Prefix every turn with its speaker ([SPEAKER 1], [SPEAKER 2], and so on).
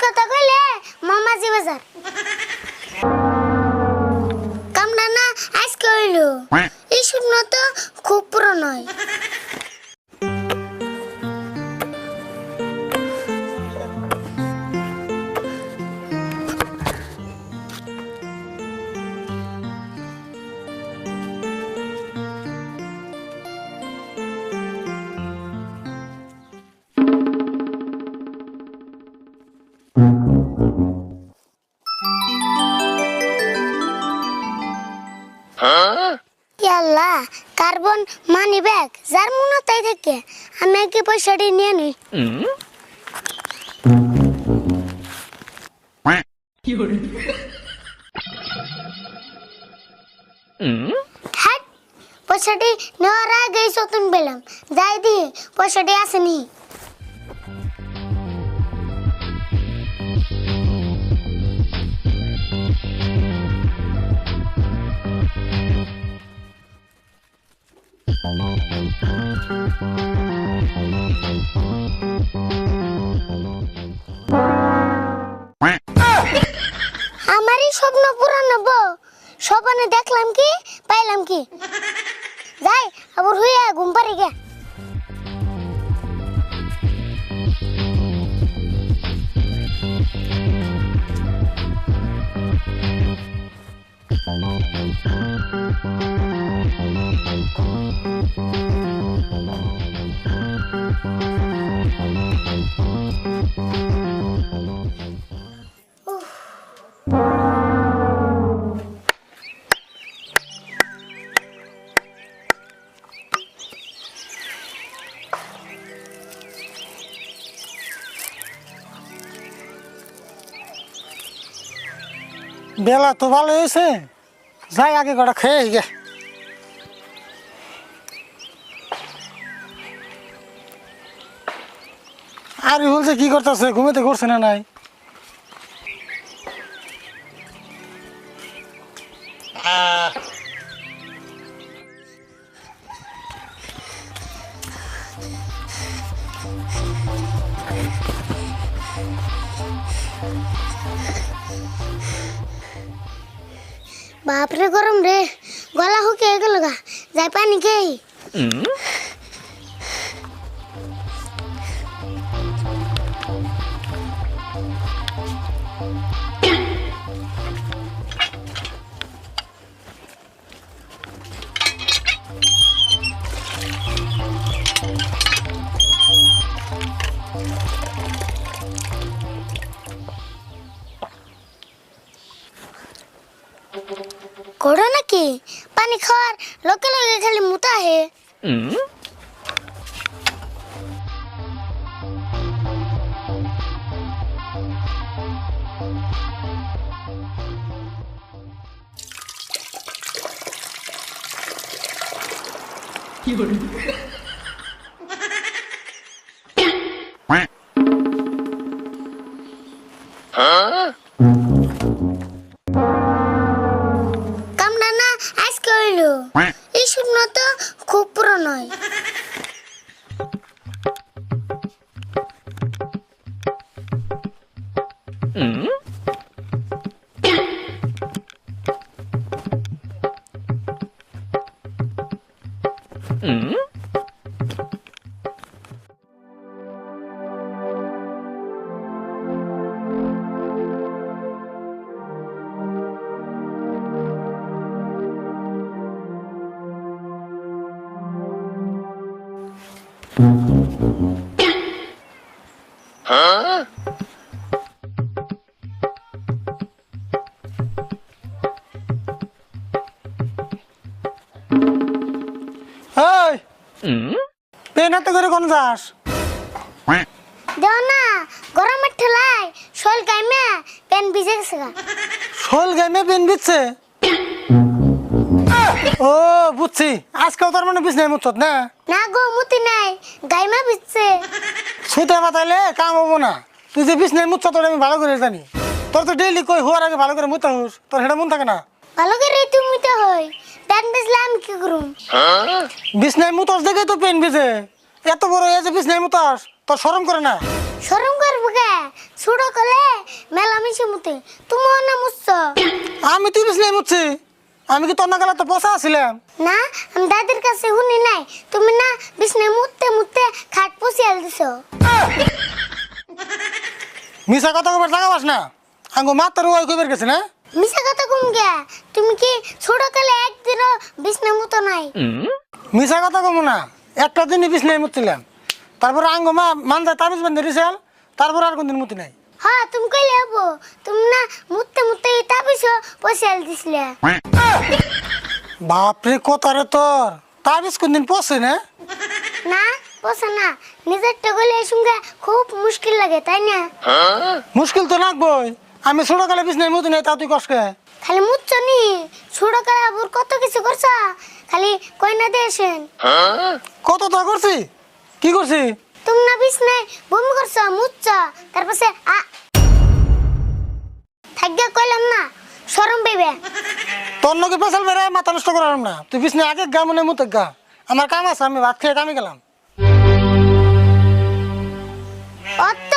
[SPEAKER 1] কথা কইলে মামাজি বাজার কামনা না আজকে হইলো এই স্বপ্ন তো খুব পুরনো নয়। আল্লাহ কার্বন মানি ব্যাগ যার মনে তাই থেকে আমি কি পয়সাটি নিয়ে নিই। হ্যাঁ পয়সাটি নেওয়ার আগেই চতুন পেলাম যাই দি পয়সাটি আসেনি। আমারই স্বপ্ন পূরণ হবো স্বপ্নে দেখলাম কি পাইলাম কি যাই আবার হইয়া ঘুম পারি গে।
[SPEAKER 2] বেলা তো ভালো হয়েছে যাই আগে কটা খেয়ে গে। আর বলছে কি করতেছে ঘুমেতে করছে না নাই
[SPEAKER 1] বাপরে গরম রে গলা হুকে গেল গা যাই পানি খেয়ে। করো নাকি পানি খাওয়ার লোকে লোকে খালি মুতা হে। এই স্বপ্ন তো খুব পুরনো নয়।
[SPEAKER 2] পেনাতে করে কোন যাস
[SPEAKER 1] দেও না গরমের ঠেলায় শোল গাইমে পেন ভিজে গেছে গা।
[SPEAKER 2] শোল গাইমে পেন ভিজছে ও বুঝছি আজকেও তার মানে বিছনায় মুছত না
[SPEAKER 1] না গো মুতি নাই গাইমে ভিজছে।
[SPEAKER 2] সুতে মাথাইলে কাম হবো না তুই যে বিছনায় মুছত তোর আমি ভালো করে জানি তোর তো ডেইলি কই হওয়ার আগে ভালো করে মুতা হোস তোর হেটা মন থাকে না
[SPEAKER 1] ভালো করে তুই মুতে হই পেন ভিজলে আমি কি করুম।
[SPEAKER 2] বিছনায় মুতস দেখে তো পেন ভিজে এত বড় এজে বিছনায় মুতাস তোর শরম করে না।
[SPEAKER 1] শরম করবো কে ছুড়ো কলে বেশি মুতে তুমিও না মুছছ
[SPEAKER 2] আমি তুই বিছনায় মুতছি আমি কি তোর নাগালে তো বসা আছিলাম
[SPEAKER 1] না আমি দাদির কাছে শুনি নাই তুমি না বিছনায় মুততে মুততে খাট পুষিয়াল দিছো
[SPEAKER 2] মিশা কথা কবার জায়গা পাস না আঙ্গো মাত্র ওই কইবার গেছে না
[SPEAKER 1] মিছা কথা কম গিয়া তুমি কি ছোট কালে একদিনও বিছনায় মুতো নাই
[SPEAKER 2] মিশা কথা কমু না একটা দিনই বিছনায় মুতছিলাম তারপর আঙ্গো মা মানজা তাবিজ বান্ধে দিছিল তারপর আর কোনদিন মুতি নাই
[SPEAKER 1] হ্যাঁ তুমি কইলে হবো তুমি না মুততে মুততে তাবিজও পুষিয়াল দিছিলে
[SPEAKER 2] বাপরে কথারে তোর তাবিজ কোনদিন পড়ছে না
[SPEAKER 1] না পোষা না নিজেরটা গলে সঙ্গে খুব মুশকিল লাগে তাই না
[SPEAKER 2] মুশকিল তো লাগবই আমি ছোট কালে বিছনায় মুতি নাই তা তুই কষ্টে
[SPEAKER 1] খালি মুচ্ছ নি ছোট কালে আবুর কত কিছু করছা খালি কইনা দিয়েছেন
[SPEAKER 2] কত তা করছি কি করছি
[SPEAKER 1] তুমি না বিছনায় বমি করছ মুচ্ছ তারপরে থাকবে কইলাম না শরম পেবে
[SPEAKER 2] তোর নকে পেছাল বেড়ে মাথা নষ্ট করালাম না তুই বিছনায় আগে গা মনে মুতে গা আমার কাম আছে আমি ভাত খেয়ে কামে গেলাম
[SPEAKER 1] অত